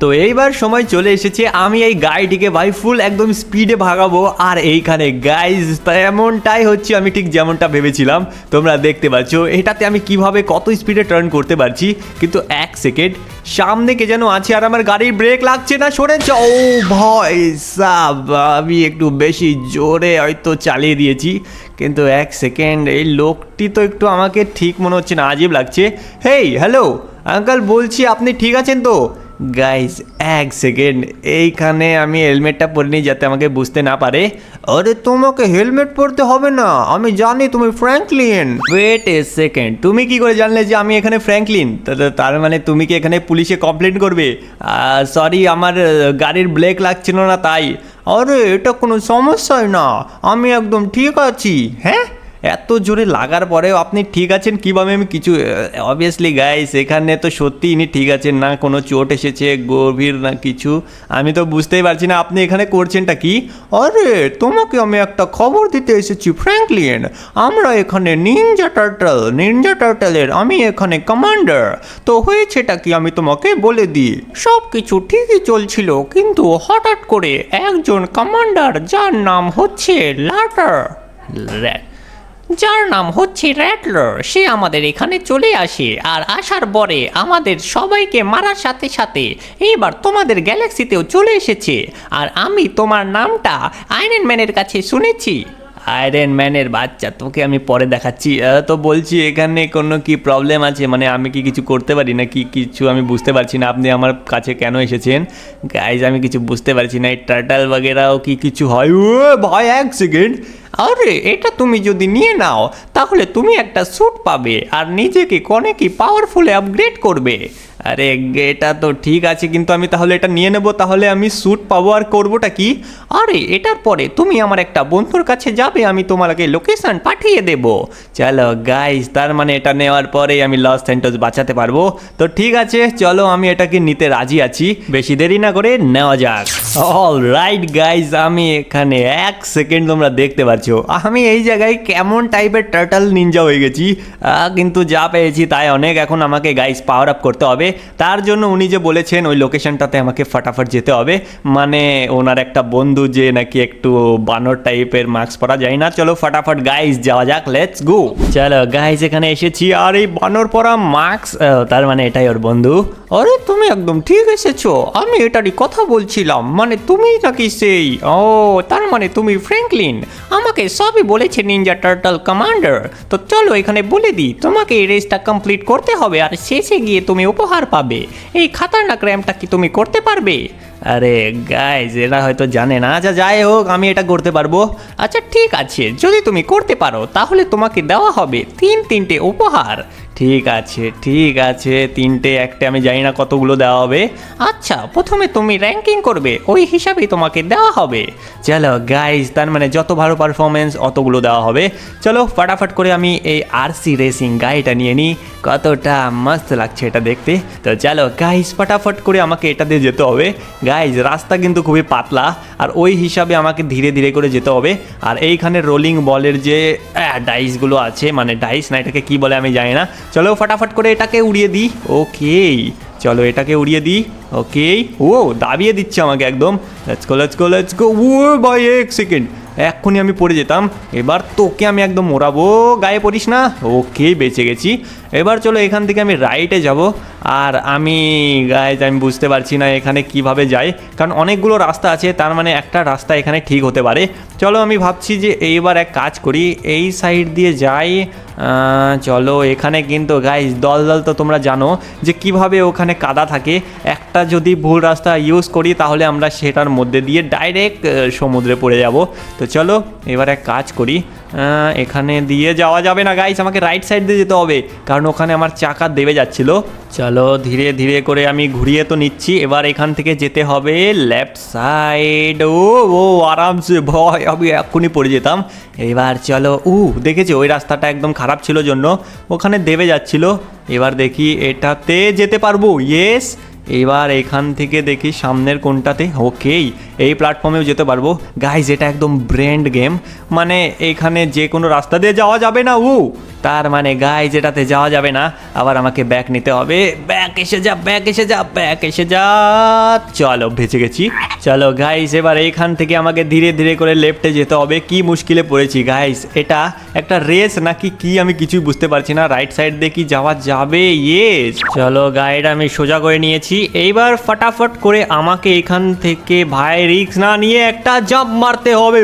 তো এইবার সময় চলে এসেছে আমি এই গাড়িটিকে ভাই ফুল একদম স্পিডে ভাগাবো। আর এইখানে গাইজ তেমনটাই হচ্ছে, আমি ঠিক যেমনটা ভেবেছিলাম তোমরা দেখতে পাচ্ছ এটাতে আমি কিভাবে কত স্পিডে টার্ন করতে পারছি। কিন্তু এক সেকেন্ড, সামনে কে যেন আছে আর আমার গাড়ির ব্রেক লাগছে না, সরেছে। ও ভাই সাব, আমি একটু বেশি জোরে হয়তো চালিয়ে দিয়েছি। কিন্তু এক সেকেন্ড, এই লোকটি তো একটু আমাকে ঠিক মনে হচ্ছে না, আজীব লাগছে। হেই হ্যালো আঙ্কেল, বলছি আপনি ঠিক আছেন তো? গাইজ এক সেকেন্ড, এইখানে আমি হেলমেটটা পরে নিই যাতে আমাকে বুঝতে না পারে। আরে তোমাকে হেলমেট পরতে হবে না, আমি জানি তুমি ফ্র্যাঙ্কলিন। ওয়েট এ সেকেন্ড, তুমি কি করে জানলে যে আমি এখানে ফ্র্যাঙ্কলিন? তার মানে তুমি কি এখানে পুলিশে কমপ্লেন করবে? সরি, আমার গাড়ির ব্রেক লাগছিল না তাই। আরে এটা কোনো সমস্যাই না, আমি একদম ঠিক আছি। হ্যাঁ, এত জোরে লাগার পরেও আপনি ঠিক আছেন কীভাবে? আমি কিছু অবভিয়াসলি গাইস, এখানে তো সত্যি ইনি ঠিক আছেন না, কোনো চোট এসেছে গভীর না কিছু, আমি তো বুঝতেই পারছি না আপনি এখানে করছেনটা কি। আরে তোমাকে আমি একটা খবর দিতে এসেছি ফ্র্যাঙ্কলিন, আমরা এখানে নিনজা টার্টলের আমি এখানে কমান্ডার। তো হয়েছেটা কি আমি তোমাকে বলে দিই, সব কিছু ঠিকই চলছিল, কিন্তু হঠাৎ করে একজন কমান্ডার যার নাম হচ্ছে র্যাটলার, সে আমাদের এখানে চলে আসে। আর আসার পরে আমাদের সবাইকে মারার সাথে সাথে এইবার তোমাদের গ্যালাক্সিতেও চলে এসেছে। আর আমি তোমার নামটা আয়রন ম্যানের কাছে শুনেছি। আয়রন ম্যানের বাচ্চা, তোকে আমি পরে দেখাচ্ছি। তো বলছি এখানে কোনো কি প্রবলেম আছে? মানে আমি কি কিছু করতে পারি না কি কিছু? আমি বুঝতে পারছি না আপনি আমার কাছে কেন এসেছেন। গাইজ আমি কিছু বুঝতে পারছি না, এই টার্টল বগেরাও কি কিছু হয়? ও ভাই এক সেকেন্ড, আরে এটা তুমি যদি নিয়ে নাও তাহলে তুমি একটা স্যুট পাবে আর নিজেকে অনেকই পাওয়ারফুলে আপগ্রেড করবে। আরে এটা তো ঠিক আছে, কিন্তু আমি তাহলে এটা নিয়ে নেব, তাহলে আমি স্যুট পাবো আর করবোটা কি? আরে এটার পরে তুমি আমার একটা বন্ধুর কাছে যাবে, আমি তোমাকে লোকেশন পাঠিয়ে দেব। চলো গাইস, তার মানে এটা নেওয়ার পরেই আমি লস স্যান্টোস বাঁচাতে পারবো। তো ঠিক আছে চলো, আমি এটাকে নিতে রাজি আছি, বেশি দেরি না করে নেওয়া যাক। অল রাইট গাইস, আমি এখানে এক সেকেন্ড, তোমরা দেখতে পাচ্ছ আমি এই জায়গায় কেমন টাইপের টার্টল নিনজা হয়ে গেছি। কিন্তু যা পেয়েছি তাই অনেক। এখন আমাকে গাইস পাওয়ার আপ করতে হবে, তার জন্য উনি যে বলেছেন ওই লোকেশনটাতে আমাকে ফটাফট যেতে হবে। মানে ওনার একটা বন্ধু যে নাকি একটু বানর টাইপের, মাস্ক পরা যায় না। চলো ফটাফট গাইস যাওয়া যাক, লেটস গো। চলো গাইস এখানে এসেছি, আর এই বানর পরা মাস্ক, তার মানে এটাই ওর বন্ধু। আরে তুমি একদম ঠিক এসেছো, আমি এটারই কথা বলছিলাম। মানে তুমি নাকি সেই, ও তার মানে তুমি ফ্র্যাঙ্কলিন, আমাকে সবই বলেছে নিনজা টার্টল কমান্ডার। তো চলো এখানে বলে দিই, তোমাকে এই রেসটা কমপ্লিট করতে হবে আর শেষে গিয়ে তুমি উপহার পাবে। এই খাতারনাক র্যাম্পটা কি তুমি করতে পারবে? আরে গাইজ এরা হয়তো জানে না। আচ্ছা যাই হোক, আমি এটা করতে পারবো। আচ্ছা ঠিক আছে, যদি তুমি করতে পারো তাহলে তোমাকে দেওয়া হবে তিনটে উপহার। ঠিক আছে, তিনটে, একটা আমি জানি না কতগুলো দেওয়া হবে। আচ্ছা প্রথমে তুমি র্যাঙ্কিং করবে, ওই হিসাবেই তোমাকে দেওয়া হবে। চলো গাইজ, তার মানে যত ভালো পারফরমেন্স অতগুলো দেওয়া হবে। চলো ফটাফট করে আমি এই আরসি রেসিং গাড়িটা নিয়ে নিই, কতটা মস্ত লাগছে এটা দেখতে। তো চলো গাইজ ফটাফট করে আমাকে এটা দিয়ে যেতে হবে। গাইজ রাস্তা কিন্তু খুবই পাতলা, আর ওই হিসাবে আমাকে ধীরে ধীরে করে যেতে হবে। আর এইখানে রোলিং বলের যে ডাইসগুলো আছে, মানে ডাইস না এটাকে কি বলে আমি জানি না। চলো ফটাফট করে এটাকে উড়িয়ে দিই। ওকে চলো এটাকে উড়িয়ে দিই। ওকে, ও দাবিয়ে দিচ্ছে আমাকে একদম। Let's go. ও ভাই এক সেকেন্ড, এক্ষুনি আমি পড়ে যেতাম। এবার তোকে আমি একদম মোড়াবো, গায়ে পড়িস না। ওকে বেঁচে গেছি। এবার চলো এখান থেকে আমি রাইটে যাব। আর আমি গাইজ আমি বুঝতে পারছি না এখানে কিভাবে যাই, কারণ অনেকগুলো রাস্তা আছে, তার মানে একটা রাস্তা এখানে ঠিক হতে পারে। চলো আমি ভাবছি যে এইবার এক কাজ করি, এই সাইড দিয়ে যাই। চলো এখানে কিন্তু গাইজ দল তো তোমরা জানো যে কিভাবে ওখানে কাদা থাকে। একটা যদি ভুল রাস্তা ইউজ করি তাহলে আমরা সেটার মধ্যে দিয়ে ডাইরেক্ট সমুদ্রে পড়ে যাব। তো চলো এবার এক কাজ করি, এখানে দিয়ে যাওয়া যাবে না গাইস, আমাকে রাইট সাইড দিয়ে যেতে হবে, কারণ ওখানে আমার চাকা দেবে যাচ্ছিল। চলো ধীরে ধীরে করে আমি ঘুরিয়ে তো নিচ্ছি। এবার এখান থেকে যেতে হবে লেফট সাইড। ও আরামসে, ভয় আমি এক্ষুনি পড়ে যেতাম। এবার চলো, দেখেছি ওই রাস্তাটা একদম খারাপ ছিল জন্য ওখানে দেবে যাচ্ছিল। এবার দেখি এটাতে যেতে পারবো, ইয়েস। এবার এখান থেকে দেখি সামনের কোনটাতে, ওকেই এই প্ল্যাটফর্মেও যেতে পারবো। গাইজ এটা একদম ব্র্যান্ড গেম, মানে এখানে যে কোনো রাস্তা দিয়ে যাওয়া যাবে না। তার মানে গাইজ এটাতে যাওয়া যাবে না, আবার আমাকে ব্যাক নিতে হবে। ব্যাক এসে যা, ব্যাক এসে যা, ব্যাক এসে যা। চলো বেঁচে গেছি। চলো গাইজ এবার এইখান থেকে আমাকে ধীরে ধীরে করে লেফটে যেতে হবে। কি মুশকিলে পড়েছি গাইজ, এটা একটা রেস নাকি কি আমি কিছুই বুঝতে পারছি না। রাইট সাইড দিয়ে কি যাওয়া যাবে? ইয়েস। চলো গাইড আমি সোজা করে নিয়েছি। এইবার ফটাফট করে আমাকে এখান থেকে ভাই রিস্ক না নিয়ে একটা জাম্প মারতে হবে।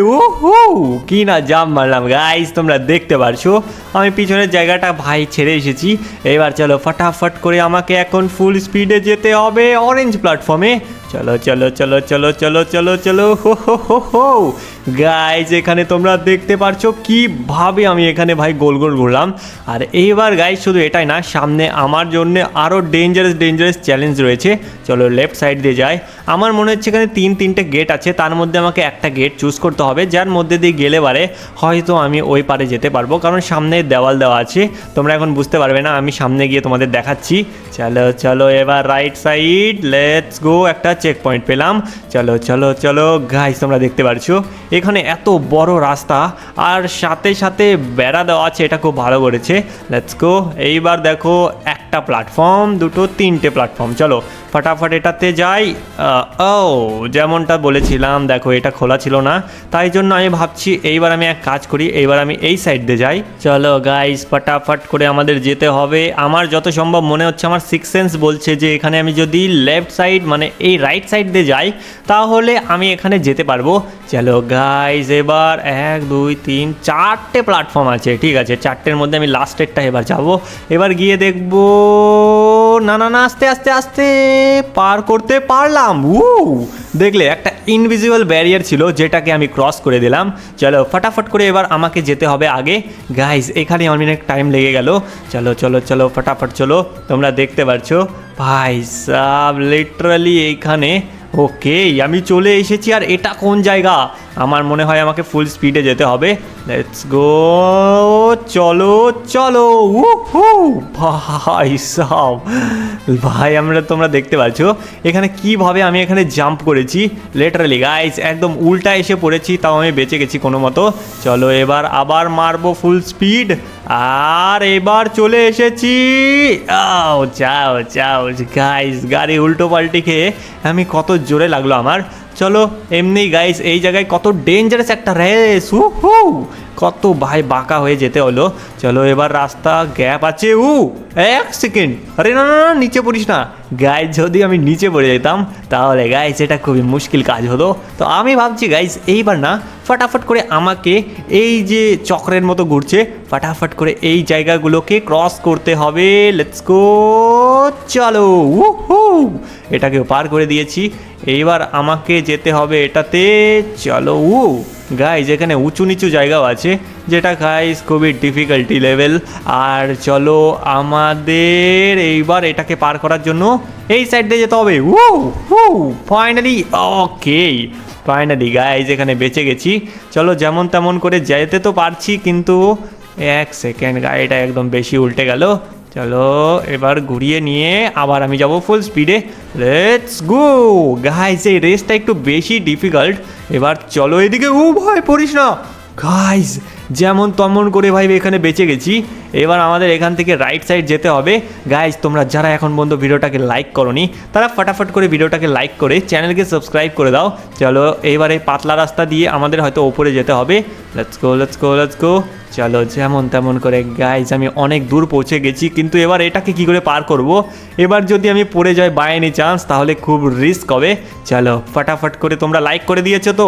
কি না জাম্প মারলাম গাইজ, তোমরা দেখতে পারছো। আমি পিছনের জায়গাটা ভাই ছেড়ে এসেছি। এবার চলো ফটাফট করে আমাকে এখন ফুল স্পিডে যেতে হবে অরেঞ্জ প্ল্যাটফর্মে। চলো চলো চলো চলো চলো চলো চলো। হো গাইজ এখানে তোমরা দেখতে পারছো কিভাবে আমি এখানে ভাই গোল গোল ঘুরলাম। আর এইবার গাইজ শুধু এটাই না, সামনে আমার জন্য আরও ডেঞ্জারাস চ্যালেঞ্জ রয়েছে। চলো লেফট সাইড দিয়ে যাই। আমার মনে হচ্ছে এখানে তিনটে গেট আছে, তার মধ্যে আমাকে একটা গেট চুজ করতে হবে, যার মধ্যে দিয়ে গেলে পারে হয়তো আমি ওই পারে যেতে পারবো, কারণ সামনে দেওয়াল দেওয়া আছে। তোমরা এখন বুঝতে পারবে না, আমি সামনে গিয়ে তোমাদের দেখাচ্ছি। চলো চলো এবার রাইট সাইড, লেটস গো। একটা চেক পয়েন্ট পেলাম। চলো চলো চলো গাইস, তোমরা দেখতে পারছো এখানে এত বড় রাস্তা আর সাথে সাথে বেড়া দেওয়া আছে, এটা খুব ভালো করেছে। Let's go. এইবার দেখো একটা প্ল্যাটফর্ম, দুটো, তিনটে প্ল্যাটফর্ম। চলো ফটাফট এটাতে যাই। ও যেমনটা বলেছিলাম, দেখো এটা খোলা ছিল না, তাই জন্য আমি ভাবছি এইবার আমি এক কাজ করি, এইবার আমি এই সাইড দিয়ে যাই। চলো গাইস ফটাফট করে আমাদের যেতে হবে। আমার যত সম্ভব মনে হচ্ছে, আমার সিক্স সেন্স বলছে যে এখানে আমি যদি লেফট সাইড মানে এই রাইট সাইড দিয়ে যাই তাহলে আমি এখানে যেতে পারবো। চলো গাইস এবার 1 2 3 4টে প্ল্যাটফর্ম আছে, ঠিক আছে। 4টের মধ্যে আমি লাস্টেরটা এবার যাব। এবার গিয়ে দেখবো। না না না, আস্তে আস্তে আস্তে পার করতে পারলাম। দেখলে একটা ইনভিজিবল ব্যারিয়ার ছিল, যেটাকে আমি ক্রস করে দিলাম। চলো ফটাফট করে এবার আমাকে যেতে হবে আগে। গাইস এখানে অনেক টাইম লেগে গেল। চলো চলো চলো ফটাফট চলো। তোমরা দেখতে পারছো ভাই সাব লিটারালি এইখানে। ওকে আমি চলে এসেছি। আর এটা কোন জায়গা? আমার মনে হয় আমাকে ফুল স্পিডে যেতে হবে। Let's go. চলো চলো। ভাই সাব, ভাই তোমরা দেখতে পাচ্ছ এখানে কিভাবে আমি এখানে জাম্প করেছি। লিটারালি গাইস একদম উল্টা এসে পড়েছি, তাও আমি বেঁচে গেছি কোনো মতো। চলো এবার আবার মারবো ফুল স্পিড। আর এবার চলে এসেছি। যাও যাও গাইস, গাড়ি উল্টো পাল্টি খেয়ে আমি কত জোরে লাগলো আমার। চলো এমনি গাইস এই জায়গায় কত ডেঞ্জারাস একটা রেস। কত ভাই বাঁকা হয়ে যেতে হলো। চলো এবার রাস্তা গ্যাপ আছে। 1 সেকেন্ড, আরে না না না, নিচে পড়িস না গাইস। যদি আমি নিচে পড়ে যেতাম তাহলে গাইস এটা খুবই মুশকিল কাজ হলো। তো আমি ভাবছি গাইস এইবার না ফটাফট করে আমাকে এই যে চক্রের মতো ঘুরছে, ফটাফট করে এই জায়গাগুলোকে ক্রস করতে হবে। Let's go. চলো এটাকে পার করে দিয়েছি। এইবার আমাকে যেতে হবে এটাতে। চলো গাইজ এখানে উঁচু নিচু জায়গাও আছে, যেটা গাইজ খুবই ডিফিকাল্টি লেভেল। আর চলো আমাদের এইবার এটাকে পার করার জন্য এই সাইড দিয়ে যেতে হবে। ফাইনালি ওকে, ফাইনালি গাইজ এখানে বেঁচে গেছি। চলো যেমন তেমন করে যেতে তো পারছি, কিন্তু 1 সেকেন্ড, গাড়িটা একদম বেশি উল্টে গেল। চলো এবার ঘুরিয়ে নিয়ে আবার আমি যাব ফুল স্পিডে। লেটস গো গাইস, এই রেসটা একটু বেশি ডিফিকাল্ট। এবার চলো এদিকে। ভাই পড়িস না গাইস, যেমন তেমন করে ভাই এখানে বেঁচে গেছি। এবার আমাদের এখান থেকে রাইট সাইড যেতে হবে। গাইস তোমরা যারা এখন পর্যন্ত ভিডিওটাকে লাইক করোনি তারা ফটাফট করে ভিডিওটাকে লাইক করে চ্যানেলকে সাবস্ক্রাইব করে দাও। চলো এইবার এই পাতলা রাস্তা দিয়ে আমাদের হয়তো ওপরে যেতে হবে। Let's go let's go let's go. চলো যেমন তেমন করে গাইস আমি অনেক দূর পৌঁছে গেছি, কিন্তু এবার এটাকে কি করে পার করব? এবার যদি আমি পড়ে যাই বাই এনি চান্স তাহলে খুব রিস্ক হবে। চলো ফটাফট করে তোমরা লাইক করে দিয়েছো তো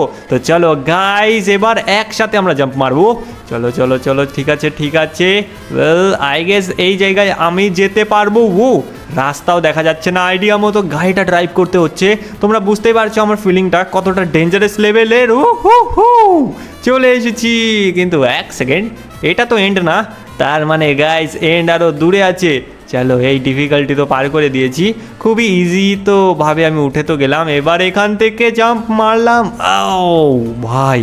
চলো গাইস এবার একসাথে আমরা জাম্প মারবো। চলো চলো চলো, ঠিক আছে ঠিক আছে। ওয়েল আই গেস এই জায়গায় আমি যেতে পারবো। রাস্তাও দেখা যাচ্ছে না আইডিয়া মতো, গাড়িটা ড্রাইভ করতে হচ্ছে। তোমরা বুঝতেই পারছো আমার ফিলিংটা কতটা ডেঞ্জারাস লেভেলের। চলে এসেছি, কিন্তু 1 সেকেন্ড, এটা তো এন্ড না, তার মানে গাইস এন্ড আরও দূরে আছে। চলো এই ডিফিকাল্টি তো পার করে দিয়েছি, খুবই ইজি তো ভাবে আমি উঠে তো গেলাম। এবার এখান থেকে জাম্প মারলাম। ভাই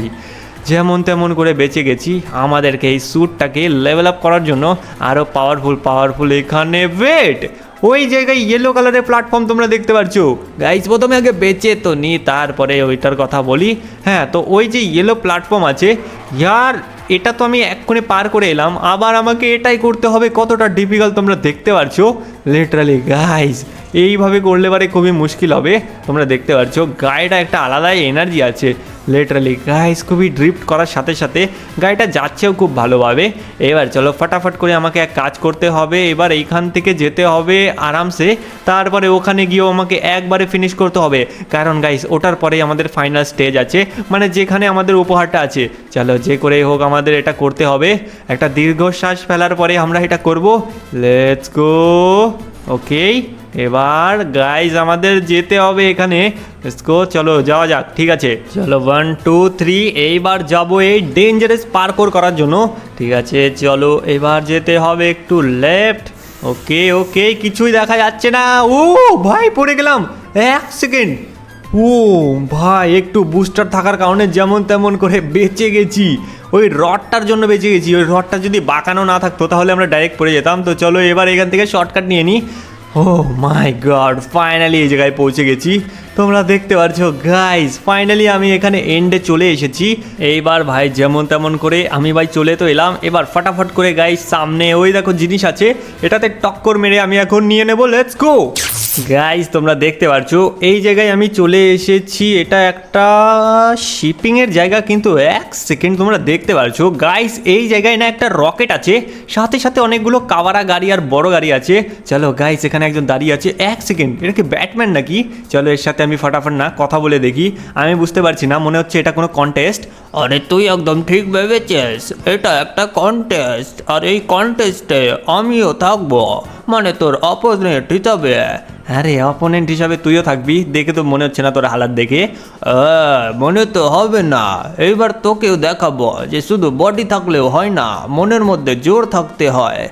যেমন তেমন করে বেঁচে গেছি। আমাদেরকে এই স্যুটটাকে লেভেল আপ করার জন্য আরও পাওয়ারফুল এখানে ওয়েট ওই জায়গায় ইয়েলো কালারের প্ল্যাটফর্ম তোমরা দেখতে পাচ্ছ। গাইস প্রথমে আগে বেঁচে তো নি, তারপরে ওইটার কথা বলি। হ্যাঁ, তো ওই যে ইয়েলো প্ল্যাটফর্ম আছে ইয়ার, এটা তো আমি এক্ষুনি পার করে এলাম, আবার আমাকে এটাই করতে হবে। কতটা ডিফিকাল্ট তোমরা দেখতে পারছো লিটারালি গাইস। এইভাবে করলে পারে খুবই মুশকিল হবে। তোমরা দেখতে পাচ্ছ গাড়িটা একটা আলাদাই এনার্জি আছে লিটারালি গাইস। খুবই ড্রিফট করার সাথে সাথে গাড়িটা যাচ্ছেও খুব ভালোভাবে। এবার চলো ফটাফট করে আমাকে এক কাজ করতে হবে। এবার এইখান থেকে যেতে হবে আরামসে, তারপরে ওখানে গিয়েও আমাকে একবারে ফিনিশ করতে হবে, কারণ গাইস ওটার পরেই আমাদের ফাইনাল স্টেজ আছে, মানে যেখানে আমাদের উপহারটা আছে। চলো যে করেই হোক আমাদের এটা করতে হবে। একটা দীর্ঘশ্বাস ফেলার পরে আমরা এটা করব। Let's go. ওকে, এবার গাইজ আমাদের যেতে হবে এখানে। লেটস গো, চলো যাওয়া যাক। ঠিক আছে চলো 1 2 3 এইবার যাবো এই ডেঞ্জারাস পার্কোর করার জন্য। ঠিক আছে চলো এবার যেতে হবে একটু লেফট। ওকে ওকে, কিছুই দেখা যাচ্ছে না। ও ভাই পড়ে গেলাম, 1 সেকেন্ড। ও ভাই একটু বুস্টার থাকার কারণে যেমন তেমন করে বেঁচে গেছি। ওই রডটার জন্য বেঁচে গেছি। ওই রডটা যদি বাঁকানো না থাকতো তাহলে আমরা ডাইরেক্ট পড়ে যেতাম। তো চলো এবার এখান থেকে শর্টকাট নিয়ে নিই। ও মাই গড, ফাইনালি এই জায়গায় পৌঁছে গেছি। তোমরা দেখতে পারছো গাইস, ফাইনালি আমি এখানে এন্ডে চলে এসেছি। এইবার ভাই যেমন তেমন করে আমি ভাই চলে তো এলাম। এবার ফটাফট করে গাইস সামনে ওই দেখো জিনিস আছে, এটাতে টক্কর মেরে আমি এখন নিয়ে নেবো। Let's go guys. তোমরা দেখতে পারছো এই জায়গায় আমি চলে এসেছি। এটা একটা শিপিংয়ের জায়গা, কিন্তু 1 সেকেন্ড তোমরা দেখতে পারছো গাইস এই জায়গায় না একটা রকেট আছে, সাথে সাথে অনেকগুলো কাওয়ারা গাড়ি আর বড় গাড়ি আছে। চলো গাইস এখানে একজন দাঁড়িয়ে আছে। 1 সেকেন্ড, এটা কি ব্যাটম্যান নাকি? চলো এর সাথে আমি ফটাফট না কথা বলে দেখি। আমি বুঝতে পারছি না, মনে হচ্ছে এটা কোনো কন্টেস্ট। আরে তুই একদম ঠিক ভেবেছিস, এটা একটা কন্টেস্ট, আর এই কন্টেস্টে আমিও থাকবো, মানে তোর অপোনেন্ট হিসাবে। আরে অপোনেন্ট হিসাবে তুইও থাকবি? দেখে তো মনে হচ্ছে না তোর হালাত দেখে। মনে তো হবে না, এইবার তোকেও দেখাবো যে শুধু বডি থাকলেও হয় না, মনের মধ্যে জোর থাকতে হয়।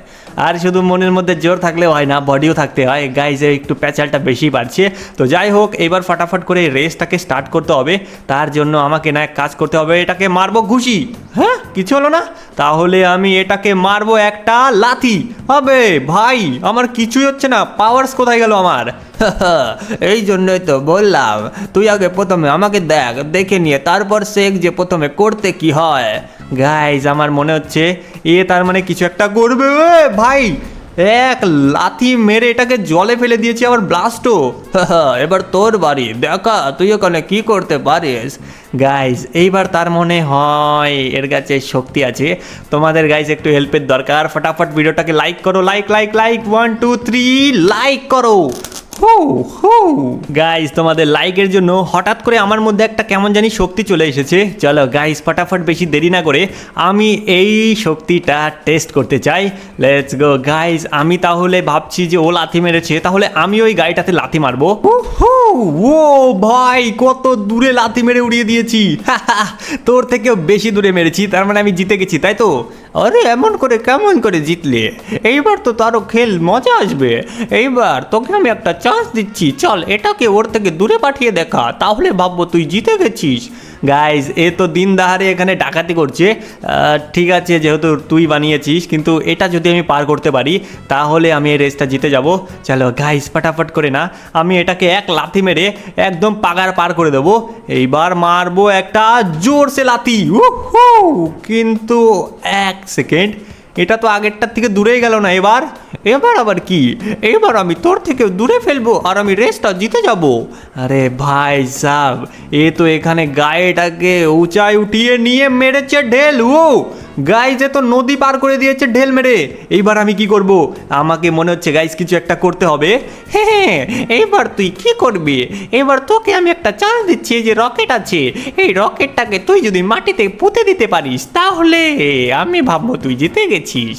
আর শুধু মনের মধ্যে জোর থাকলেও হয় না, বডিও থাকতে হয়। গাইজ একটু প্যাচালটা বেশি বাড়ছে। তো যাই হোক, এবার ফটাফট করে রেসটাকে স্টার্ট করতে হবে। তার জন্য আমাকে না এক কাজ করতে হবে, এটাকে মারবো ঘুষি। হ্যাঁ কিছু হলো না, তাহলে আমি এটাকে মারবো একটা লাথি। হবে ভাই, আমার কিছুই হচ্ছে না। পাওয়ার্স কোথায় গেল আমার? এই জন্যই তো বললাম, তুই আগে প্রথমে আমাকে দেখ, দেখে নিয়ে তারপর শেখ যে প্রথমে করতে কি হয়। গাইজ আমার মনে হচ্ছে তার মানে কিছু একটা করবে। ভাই এক লাথি মেরে এটাকে জলে ফেলে দিয়েছি, আবার ব্লাস্টও। এবার তোর বাড়ি দেখা, তুই ওখানে কি করতে পারিস। গাইজ এইবার তার মনে হয় এর কাছে শক্তি আছে। তোমাদের গাইজ একটু হেল্পের দরকার। ফটাফট ভিডিওটাকে লাইক করো, লাইক লাইক লাইক 1 2 3 লাইক করো। গাইজ তোমাদের লাইকের জন্য হঠাৎ করে আমার মধ্যে একটা কেমন জানি শক্তি চলে এসেছে। চলো গাইজ ফটাফট বেশি দেরি না করে আমি এই শক্তিটা টেস্ট করতে চাই। Let's go guys. আমি তাহলে ভাবছি যে ও লাথি মেরেছে, তাহলে আমি ওই গাড়িটাতে লাথি মারবো। ও ভাই কত দূরে লাথি মেরে উড়িয়ে দিয়েছি। তোর থেকেও বেশি দূরে মেরেছি, তার মানে আমি জিতে গেছি তাই তো? আরে এমন করে কেমন করে জিতলে? এইবার তো তারও খেল মজা আসবে। এইবার তোকে আমি একটা চান্স দিচ্ছি, চল এটাকে ওর থেকে দূরে পাঠিয়ে দেখা, তাহলে ভাববো তুই জিতে গেছিস। গাইজ এ তো দিন দাহারে এখানে ডাকাতি করছে। ঠিক আছে যেহেতু তুই বানিয়েছিস, কিন্তু এটা যদি আমি পার করতে পারি তাহলে আমি এই রেসটা জিতে যাব। চলো গাইজ ফটাফট করে না আমি এটাকে এক লাথি মেরে একদম পাগার পার করে দেবো। এইবার মারবো একটা জোরসে লাথি। কিন্তু 1 সেকেন্ড, এটা তো আগেরটার থেকে দূরেই গেল না। এবার এবার আবার কি? এবার আমি তোর থেকে দূরে ফেলবো আর আমি রেসটা জিতে যাব। আরে ভাই সাব, এ তো এখানে গায়েটাকে উঁচাই উঠিয়ে নিয়ে মেরেছে ঢেল। ও গাইজ এ তো নদী পার করে দিয়েছে ঢেল মেরে। এইবার আমি কি করব? আমাকে মনে হচ্ছে গাইজ কিছু একটা করতে হবে। হ্যাঁ, এইবার তুই কি করবি? এবার তোকে আমি একটা চান্স দিচ্ছি, এই যে রকেট আছে, এই রকেটটাকে তুই যদি মাটিতে পুঁতে দিতে পারিস তাহলে আমি ভাববো তুই জিতে গেছিস।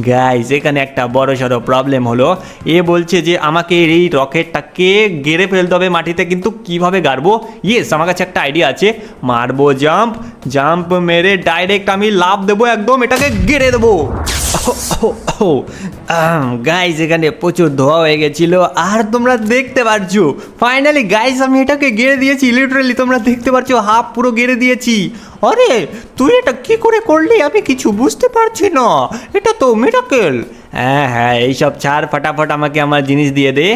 গাইজ এখানে একটা বড় সড়ো প্রবলেম হলো। এ বলছে যে আমাকে এই রকেটটাকে গেড়ে ফেলতে হবে মাটিতে, কিন্তু কিভাবে গাড়বো? ইয়েস, আমার কাছে একটা আইডিয়া আছে। মারবো জাম্প, জাম্প মেরে ডাইরেক্ট আমি লাফ দেবো, একদম এটাকে গেড়ে দেবো। গাইজ এখানে প্রচুর ধোয়া হয়ে গেছিল, আর তোমরা দেখতে পারছো ফাইনালি গাইজ আমি এটাকে গেড়ে দিয়েছি। লিটারালি তোমরা দেখতে পারছো হাফ পুরো গেড়ে দিয়েছি। আরে তুই এটা কি করে করলি? আমি কিছু বুঝতে পারছি না, এটা তো মিরাকেল। হ্যাঁ হ্যাঁ এইসব ছাড়, ফটাফট আমাকে আমার জিনিস দিয়ে দে।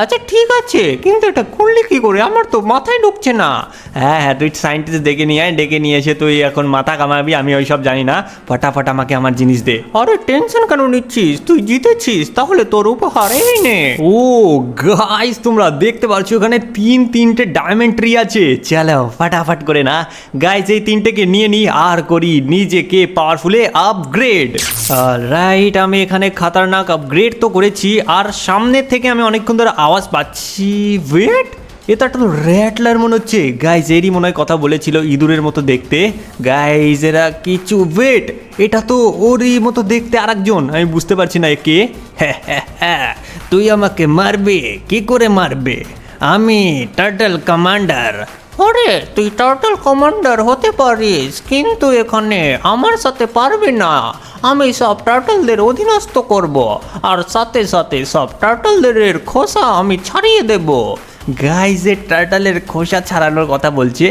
আচ্ছা ঠিক আছে, কিন্তু এটা করলে কি করে, আমার তো মাথায় ঢুকছে না। হ্যাঁ হ্যাঁ তুই সায়েন্টিস্ট ডেকে নিয়ে আয়, ডেকে নিয়ে এসে তুই এখন মাথা কামাবি, আমি ওই সব জানি না। ফটাফট আমাকে আমার জিনিস দে। আরে টেনশন কেন নিচ্ছিস, তুই জিতেছিস, তাহলে তোর উপহার এই নে। ও গাইস তোমরা দেখতে পাচ্ছ এখানে তিনটে ডায়মন্ড ট্রি আছে। চলো ফটাফট করে না গাইস এই তিনটেকে নিয়ে নিই আর করি নিজেকে পাওয়ারফুলে আপগ্রেড। রাইট, আমি এখানে খাতারনাক আপগ্রেড তো করেছি, আর সামনে থেকে আমি অনেকক্ষণ ধরে আওয়াজ পাচ্ছি। ওয়েট, এটা তো র্যাটলার মনে হচ্ছে। গাইজ এরই মনে হয় কথা বলেছিল ইঁদুরের মতো দেখতে। গাইজ এরা কিছু, ওয়েট, এটা তো ওরই মতো দেখতে আরেকজন, আমি বুঝতে পারছি না একে। হ্যাঁ তুই আমাকে মারবে, কি করে মারবে, আমি টার্টল কমান্ডার। আরে তুই টার্টল কমান্ডার হতে পারিস, কিন্তু এখানে আমার সাথে পারবি না। আমি সব টার্টলদের অধীনস্থ করব, আর সাথে সাথে সব টার্টলদের খোসা আমি ছাড়িয়ে দেব। গাইজের টার্টলের খোসা ছাড়ানোর কথা বলছে,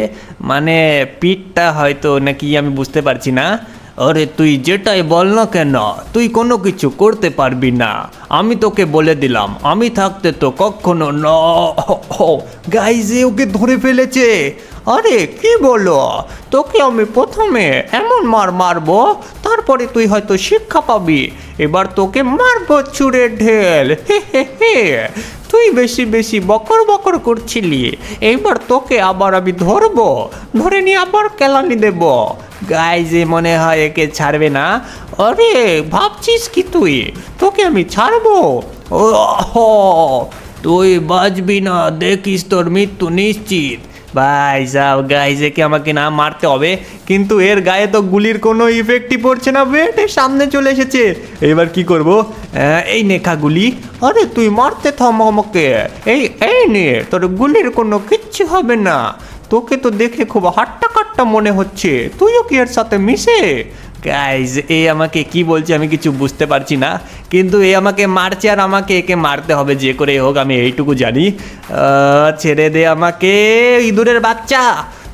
মানে পিঠটা হয়তো নাকি, আমি বুঝতে পারছি না। আরে তুই যেটাই বল না কেন, তুই কোনো কিছু করতে পারবি না, আমি তোকে বলে দিলাম, আমি থাকতে তো কখনো না। গাইজে ওকে ধরে ফেলেছে। আরে কি বলো, তোকে আমি প্রথমে এমন মারবো, তারপরে তুই হয়তো শিক্ষা পাবি। এবার তোকে মারবো চুরের ঢেল। হে তুই বেশি বেশি বকর বকর করছিলি, এইবার তোকে আবার আমি ধরবো, ধরে নিয়ে আবার কেলানি দেব। গাইজে মনে হয় একে ছাড়বে না। আরে ভাবছিস কি তুই, তোকে আমি ছাড়বো? ও তুই বাঁচবি না, দেখিস তোর মৃত্যু নিশ্চিত। ভাই সাহ গাইজেকে আমাকে না মারতে হবে, কিন্তু এর গায়ে তো গুলির কোনো ইফেক্টই পড়ছে না। বেট সামনে চলে এসেছে, এবার কি করব? এই নেখা গুলি। আরে তুই মারতে থাম আমাকে, এই নে, তোর গুলির কোনো কিচ্ছু হবে না। তোকে তো দেখে খুব হাট্টা কাট্টা মনে হচ্ছে, তুইও কি এর সাথে মিশে? গাইজ এ আমাকে কি বলছে আমি কিছু বুঝতে পারছি না, কিন্তু এ আমাকে মারছে আর আমাকে একে মারতে হবে যে করে হোক, আমি এইটুকু জানি। ছেড়ে দে আমাকে ইঁদুরের বাচ্চা।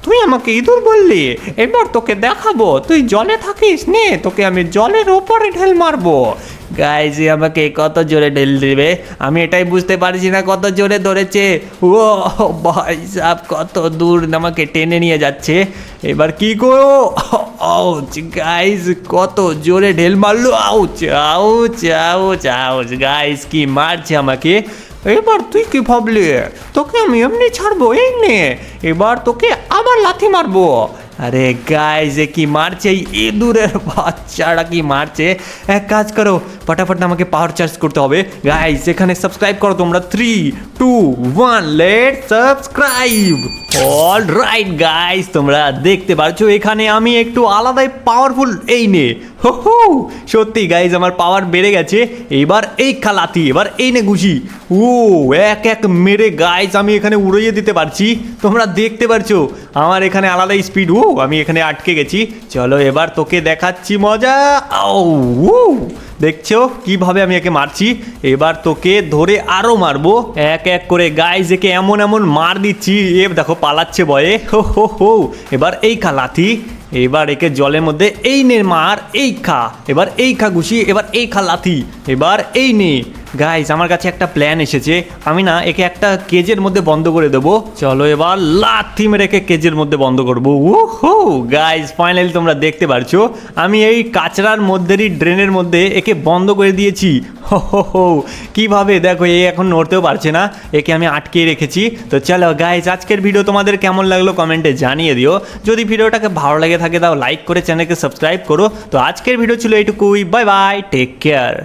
তুই আমাকে ইঁদুর বললি, এবার তোকে দেখাবো, তুই জলে থাকিস, নে তোকে আমি জলের ওপরে ঢেল মারবো। গাইজ আমাকে কত জোরে ঢেল দেবে, আমি এটাই বুঝতে পারছি না, কত জোরে ধরেছে। ও ভাই সাহেব কত দূর আমাকে টেনে নিয়ে যাচ্ছে, এবার কি করো? আউচ গাইজ কত জোরে ঢেল মারলো, ouch ouch ouch ouch. Guys কি মারছে আমাকে। এবার তুই কি ভাবলি, তোকে আমি এমনি ছাড়বো, এই নে, এবার তোকে আবার লাথি মারবো। আরে গাইজ কি মারছে, এই ইঁদুরের বাচ্চাটা কি মারছে। এক কাজ করো, ফটাফট আমাকে পাওয়ার চার্জ করতে হবে। গাইজ এখানে সাবস্ক্রাইব করো তোমরা, 3, 2, 1 let subscribe. All right guys তোমরা দেখতে পাচ্ছ এখানে আমি একটু আলাদাই পাওয়ারফুল। এই নে, হো সত্যি গাইজ আমার পাওয়ার বেড়ে গেছে। এবার এই খালাতি, এবার এই নে ঘুষি। ও এক মেরে গাইজ আমি এখানে উড়িয়ে দিতে পারছি, তোমরা দেখতে পারছো আমার এখানে আলাদা স্পিড। আমি এখানে আটকে গেছি, চলো এবার তোকে দেখাচ্ছি মজা। দেখছো কিভাবে আমি একে মারছি, এবার তোকে ধরে আরো মারবো এক করে। গাইজ একে এমন মার দিচ্ছি, এ দেখো পালাচ্ছে ভয়ে। হো এবার এই খা লাথি, এবার একে জলের মধ্যে এই নে মার, এই খা, এবার এই খা ঘুষি, এবার এই খা লাথি, এবার এই নে। গাইজ আমার কাছে একটা প্ল্যান এসেছে, আমি না একে একটা কেজের মধ্যে বন্ধ করে দেবো। চলো এবার লাথি মেরে একে কেজের মধ্যে বন্ধ করবো। গাইজ ফাইনালি তোমরা দেখতে পারছো আমি এই কাচরার মধ্যেরই ড্রেনের মধ্যে একে বন্ধ করে দিয়েছি। কিভাবে দেখো, এ এখন নড়তেও পারছে না, একে আমি আটকে রেখেছি। তো চলো গাইজ আজকের ভিডিও তোমাদের কেমন লাগলো কমেন্টে জানিয়ে দিও। যদি ভিডিওটাকে ভালো লেগে থাকে তাও লাইক করে চ্যানেলকে সাবস্ক্রাইব করো। তো আজকের ভিডিও ছিল এইটুকুই, বাই বাই, টেক কেয়ার।